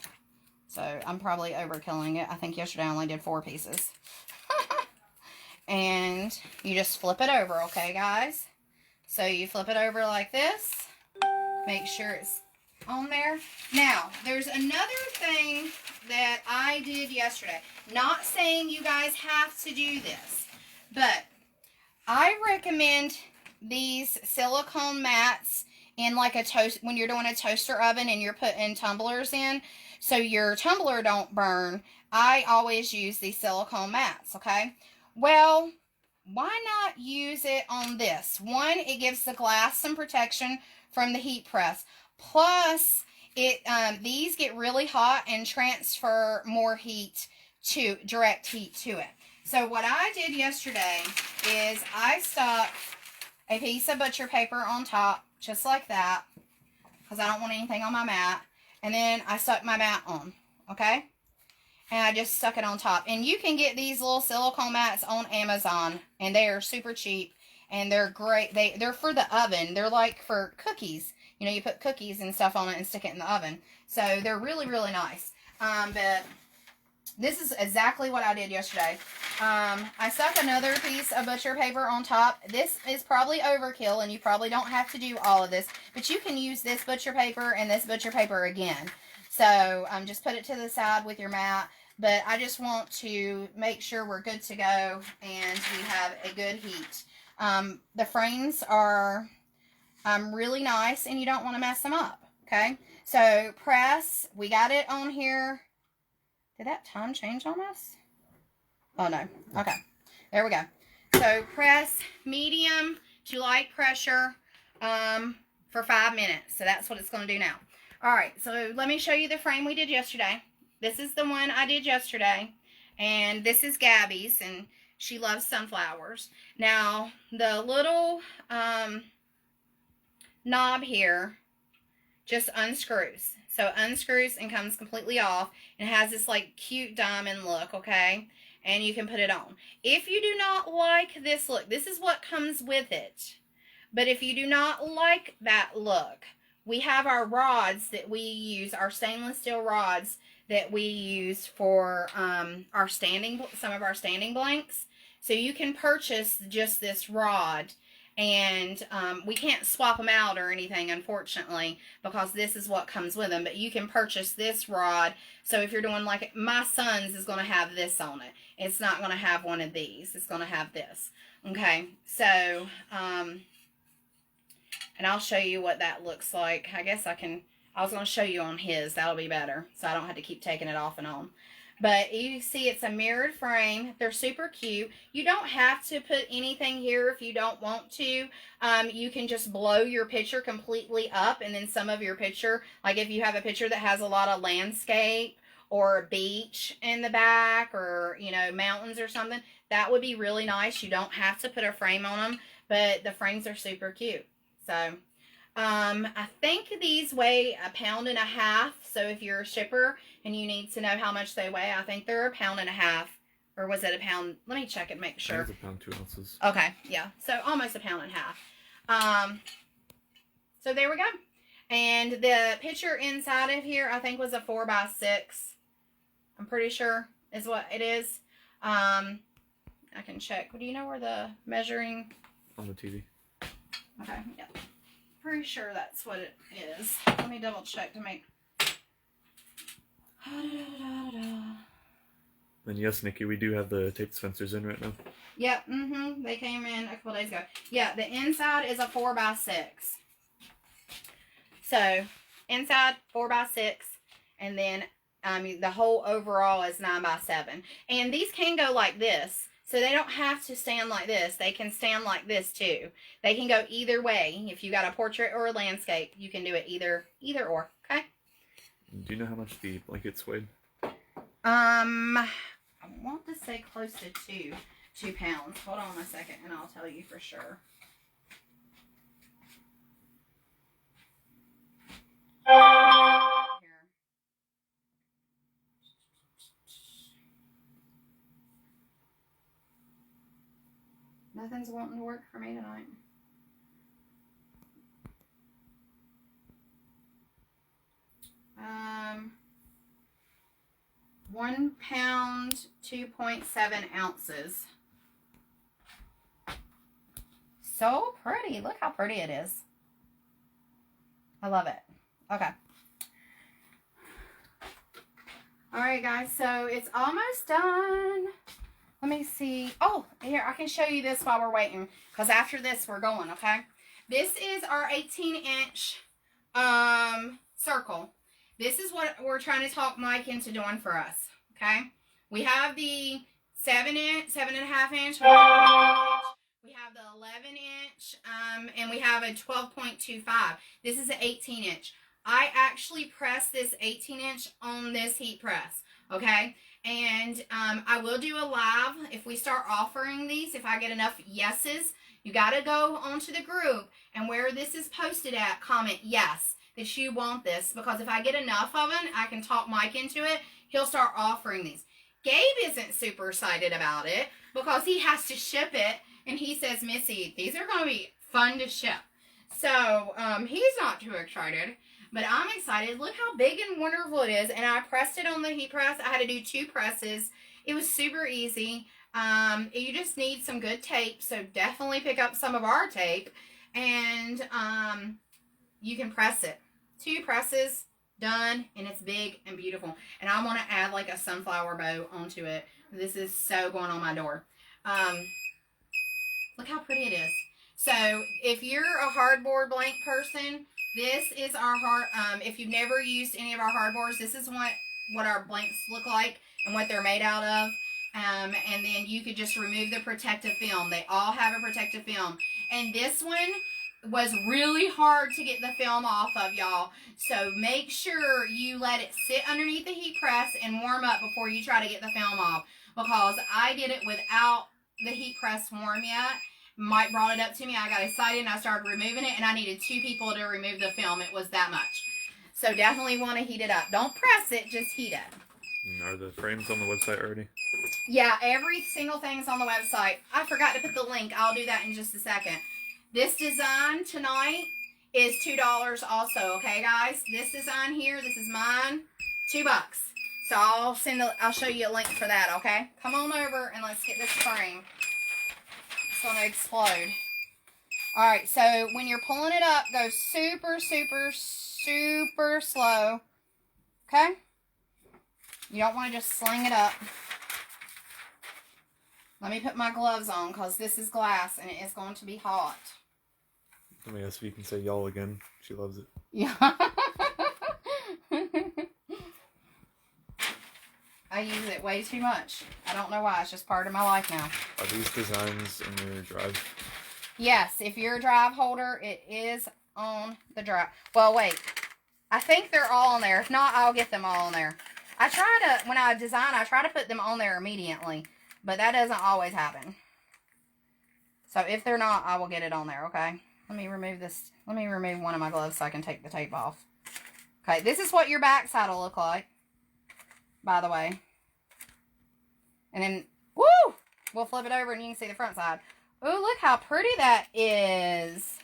So I'm probably overkilling it. I think yesterday I only did 4 pieces. And you just flip it over, okay, guys? So you flip it over like this. Make sure it's on there. Now, there's another thing that I did yesterday. Not saying you guys have to do this, but I recommend these silicone mats in like a toast when you're doing a toaster oven and you're putting tumblers in. So your tumbler don't burn. I always use these silicone mats, okay? Well, why not use it on this? One, it gives the glass some protection from the heat press. Plus, these get really hot and transfer more heat direct heat to it. So what I did yesterday is I stuck a piece of butcher paper on top, just like that, because I don't want anything on my mat. And then I stuck my mat on, okay? And I just stuck it on top. And you can get these little silicone mats on Amazon. And they are super cheap. And they're great. They're for the oven. They're like for cookies. You know, you put cookies and stuff on it and stick it in the oven. So they're really, really nice. But this is exactly what I did yesterday. I stuck another piece of butcher paper on top. This is probably overkill, and you probably don't have to do all of this. But you can use this butcher paper and this butcher paper again. So just put it to the side with your mat. But I just want to make sure we're good to go and we have a good heat. The frames are really nice, and you don't want to mess them up. Okay? So press. We got it on here. Did that time change on us? Oh, no. Okay. There we go. So, press medium to light pressure for 5 minutes. So, that's what it's going to do now. All right. So, let me show you the frame we did yesterday. This is the one I did yesterday. And this is Gabby's. And she loves sunflowers. Now, the little knob here just unscrews. So it unscrews and comes completely off, and has this like cute diamond look, okay? And you can put it on. If you do not like this look, this is what comes with it. But if you do not like that look, we have our rods that we use, our stainless steel rods that we use for some of our standing blanks. So you can purchase just this rod, and we can't swap them out or anything, unfortunately, because this is what comes with them. But you can purchase this rod. So if you're doing like my son's is going to have this on it. It's not going to have one of these. It's going to have this. Okay, so and I'll show you what that looks like. I guess I was going to show you on his. That'll be better, so I don't have to keep taking it off and on. But you see it's a mirrored frame. They're super cute. You don't have to put anything here if you don't want to. You can just blow your picture completely up, and then some of your picture, like if you have a picture that has a lot of landscape or a beach in the back, or, you know, mountains or something, that would be really nice. You don't have to put a frame on them, but the frames are super cute. So, I think these weigh 1.5 pounds. So if you're a shipper and you need to know how much they weigh, I think they're 1.5 pounds. Or was it a pound? Let me check it, make sure. It's 1 pound 2 ounces. Okay, yeah. So almost 1.5 pounds. So there we go. And the picture inside of here, I think, was a 4x6. I'm pretty sure is what it is. I can check. Do you know where the measuring? On the TV. Okay, yeah. Pretty sure that's what it is. Let me double check to make. And yes, Nikki, we do have the tape dispensers in right now. Yep, they came in a couple days ago. Yeah, the inside is a 4x6. So, inside 4x6, and then the whole overall is 9x7. And these can go like this. So they don't have to stand like this. They can stand like this too. They can go either way. If you got a portrait or a landscape, you can do it either or. Okay. Do you know how much the blankets weighed? I want to say close to 2 pounds. Hold on a second, and I'll tell you for sure. Here. Nothing's wanting to work for me tonight. Um, 1 pound, 2.7 ounces. So pretty. Look how pretty it is. I love it. Okay. Alright guys, so it's almost done. Let me see. Oh, here, I can show you this while we're waiting, because after this we're going, okay? This is our 18-inch circle. This is what we're trying to talk Mike into doing for us, okay? We have the 7-inch, 7.5 inch, we have the 11-inch, and we have a 12.25. This is an 18-inch. I actually press this 18-inch on this heat press, okay? And I will do a live if we start offering these. If I get enough yeses, you got to go onto the group, and where this is posted at, comment yes, that you want this. Because if I get enough of them, I can talk Mike into it. He'll start offering these. Gabe isn't super excited about it because he has to ship it. And he says, Missy, these are going to be fun to ship. So he's not too excited. But I'm excited. Look how big and wonderful it is. And I pressed it on the heat press. I had to do 2 presses. It was super easy. You just need some good tape. So definitely pick up some of our tape. And you can press it. 2 presses, done. And it's big and beautiful. And I want to add like a sunflower bow onto it. This is so going on my door. Look how pretty it is. So if you're a hardboard blank person, this is our if you've never used any of our hardboards, this is what our blanks look like and what they're made out of. And then you could just remove the protective film. They all have a protective film. And this one was really hard to get the film off of, y'all. So make sure you let it sit underneath the heat press and warm up before you try to get the film off. Because I did it without the heat press warm yet. Mike brought it up to me. I got excited and I started removing it, and I needed 2 people to remove the film. It was that much. So definitely want to heat it up. Don't press it, just heat it. And are the frames on the website already? Yeah, every single thing's on the website. I forgot to put the link. I'll do that in just a second. This design tonight is $2 also, okay, guys? This design here, this is mine, $2. So I'll show you a link for that, okay? Come on over and let's get this frame. It's gonna explode. All right, so when you're pulling it up, go super, super, super slow, okay? You don't want to just sling it up. Let me put my gloves on because this is glass and it is going to be hot. Let me ask if you can say y'all again. She loves it. Yeah. I use it way too much. I don't know why. It's just part of my life now. Are these designs in your drive? Yes, if you're a drive holder, it is on the drive. Well, wait. I think they're all on there. If not, I'll get them all on there. When I design, I try to put them on there immediately. But that doesn't always happen. So if they're not, I will get it on there, okay? Let me remove this. Let me remove one of my gloves so I can take the tape off. Okay, this is what your backside will look like, by the way. And then, woo! We'll flip it over and you can see the front side. Oh, look how pretty that is.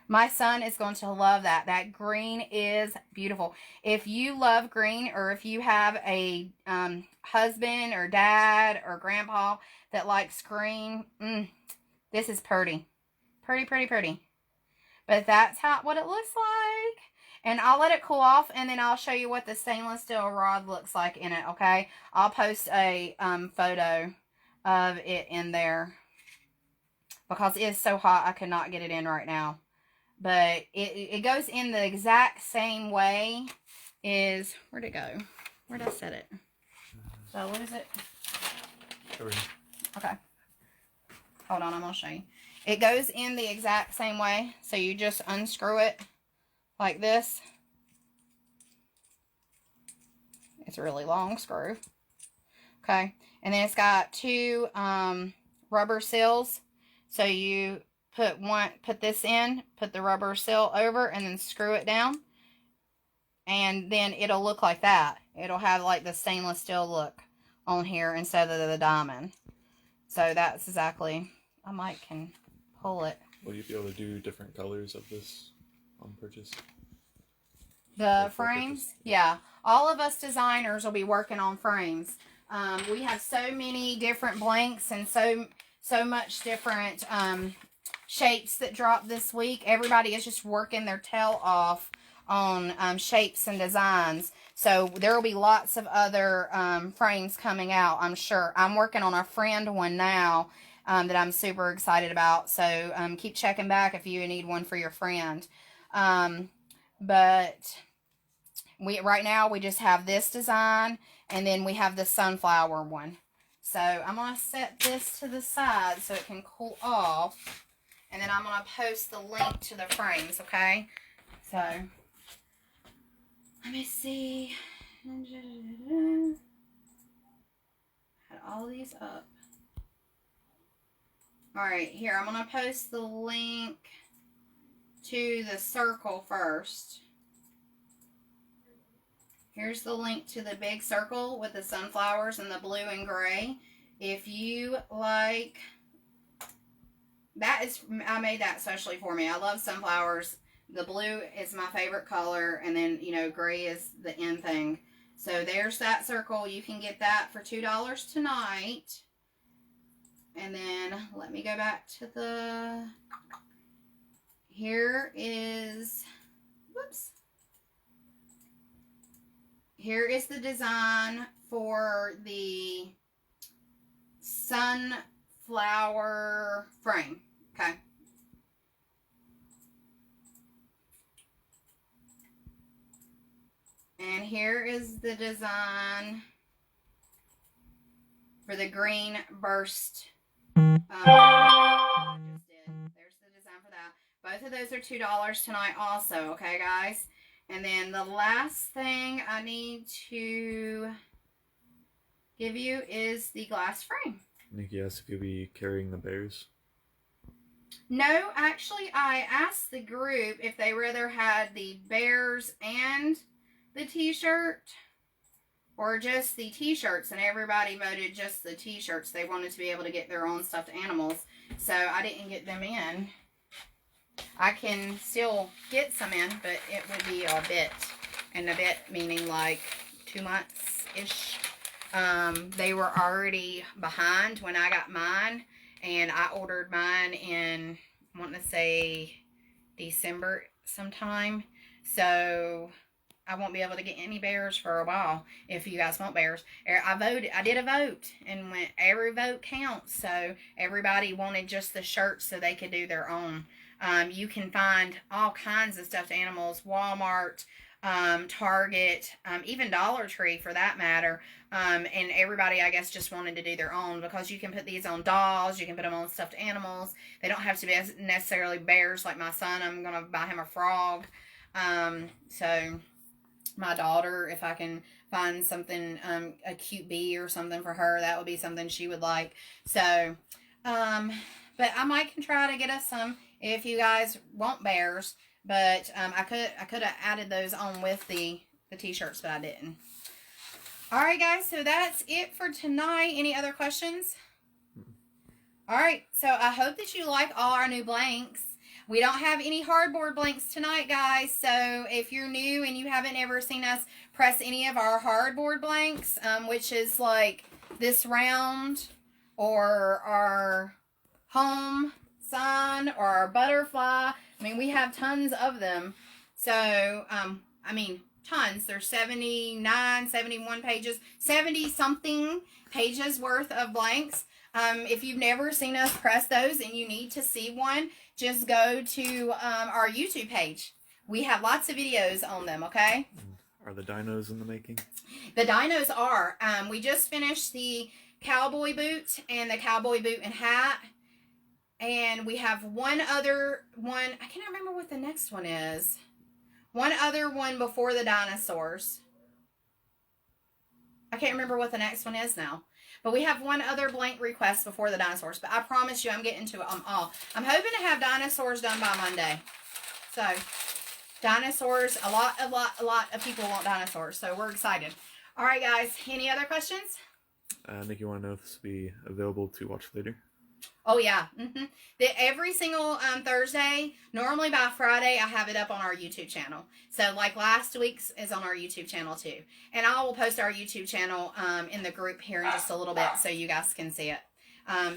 My son is going to love that. That green is beautiful. If you love green, or if you have a husband or dad or grandpa that likes green, this is pretty. Pretty, pretty, pretty. But that's what it looks like. And I'll let it cool off, and then I'll show you what the stainless steel rod looks like in it, okay? I'll post a photo of it in there because it is so hot I could not get it in right now. But it goes in the exact same way. Where'd it go? Where'd I set it? So what is it? Okay. Hold on, I'm going to show you. It goes in the exact same way. So you just unscrew it like this. It's a really long screw. Okay. And then it's got two rubber seals. So you put this in, put the rubber seal over, and then screw it down. And then it'll look like that. It'll have like the stainless steel look on here instead of the diamond. So that's exactly, I can pull it. Will you be able to do different colors of this on purchase? The frames? Yeah. All of us designers will be working on frames. We have so many different blanks and so much different shapes that drop this week. Everybody is just working their tail off on shapes and designs. So there will be lots of other frames coming out, I'm sure. I'm working on a friend one now that I'm super excited about. So keep checking back if you need one for your friend. But right now we just have this design, and then we have the sunflower one. So I'm going to set this to the side so it can cool off. And then I'm going to post the link to the frames, okay? So, let me see. Had all these up. Alright, here. I'm going to post the link to the circle first. Here's the link to the big circle with the sunflowers and the blue and gray. If you like... I made that especially for me. I love sunflowers. The blue is my favorite color, and then, gray is the end thing. So there's that circle. You can get that for $2 tonight. And then let me go back to here is the design for the sunflower frame. Okay. And here is the design for the green burst. I just did. There's the design for that. Both of those are $2 tonight also, okay, guys? And then the last thing I need to give you is the glass frame. Nikki asked if you'll be carrying the bears. No, actually, I asked the group if they rather had the bears and the t-shirt or just the t-shirts, and everybody voted just the t-shirts. They wanted to be able to get their own stuffed animals, so I didn't get them in. I can still get some in, but it would be a bit, and a bit meaning like 2 months-ish. They were already behind when I got mine, and I ordered mine in, I want to say, December sometime, so I won't be able to get any bears for a while. If you guys want bears, I did a vote, and when every vote counts, so everybody wanted just the shirts so they could do their own. You can find all kinds of stuffed animals, Walmart, Target, even Dollar Tree for that matter. And everybody, I guess, just wanted to do their own, because you can put these on dolls, you can put them on stuffed animals. They don't have to be necessarily bears like my son. I'm going to buy him a frog. So my daughter, if I can find something, a cute bee or something for her, that would be something she would like. So, but I might can try to get us some if you guys want bears. But I could have added those on with the t-shirts, but I didn't. All right, guys, so that's it for tonight. Any other questions? All right, so I hope that you like all our new blanks. We don't have any hardboard blanks tonight, guys, so if you're new and you haven't ever seen us press any of our hardboard blanks, which is like this round, or our home sign, or our butterfly, I mean, we have tons of them. So, I mean, tons. There's 79, 71 pages, 70-something pages worth of blanks. If you've never seen us press those and you need to see one, just go to our YouTube page. We have lots of videos on them, okay? Are the dinos in the making? The dinos are. We just finished the cowboy boot and the cowboy boot and hat. And we have one other one. I can't remember what the next one is. One other one before the dinosaurs. I can't remember what the next one is now. But we have one other blank request before the dinosaurs. But I promise you I'm getting to them all. I'm hoping to have dinosaurs done by Monday. So, dinosaurs, a lot of people want dinosaurs. So, we're excited. All right, guys. Any other questions? Nick, you want to know if this will be available to watch later? Oh, yeah. Every single Thursday, normally by Friday, I have it up on our YouTube channel. So, like last week's is on our YouTube channel, too. And I will post our YouTube channel in the group here in just a little bit so you guys can see it.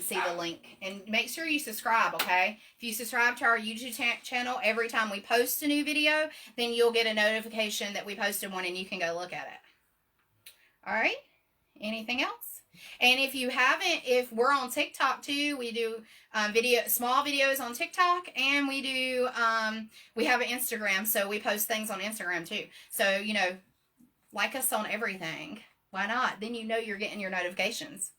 See the link. And make sure you subscribe, okay? If you subscribe to our YouTube channel, every time we post a new video, then you'll get a notification that we posted one and you can go look at it. All right? Anything else? And if you haven't, if we're on TikTok too, we do small videos on TikTok, and we do we have an Instagram, so we post things on Instagram too. So, you know, like us on everything. Why not? Then you know you're getting your notifications.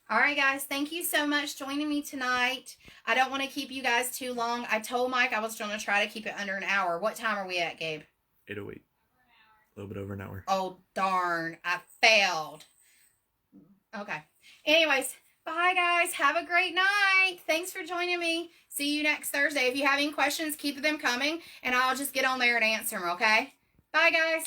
All right, guys, thank you so much for joining me tonight. I don't want to keep you guys too long. I told Mike I was going to try to keep it under an hour. What time are we at, Gabe? 8:08. A little bit over an hour. Oh, darn. I failed. Okay. Anyways, bye, guys. Have a great night. Thanks for joining me. See you next Thursday. If you have any questions, keep them coming, and I'll just get on there and answer them, okay? Bye, guys.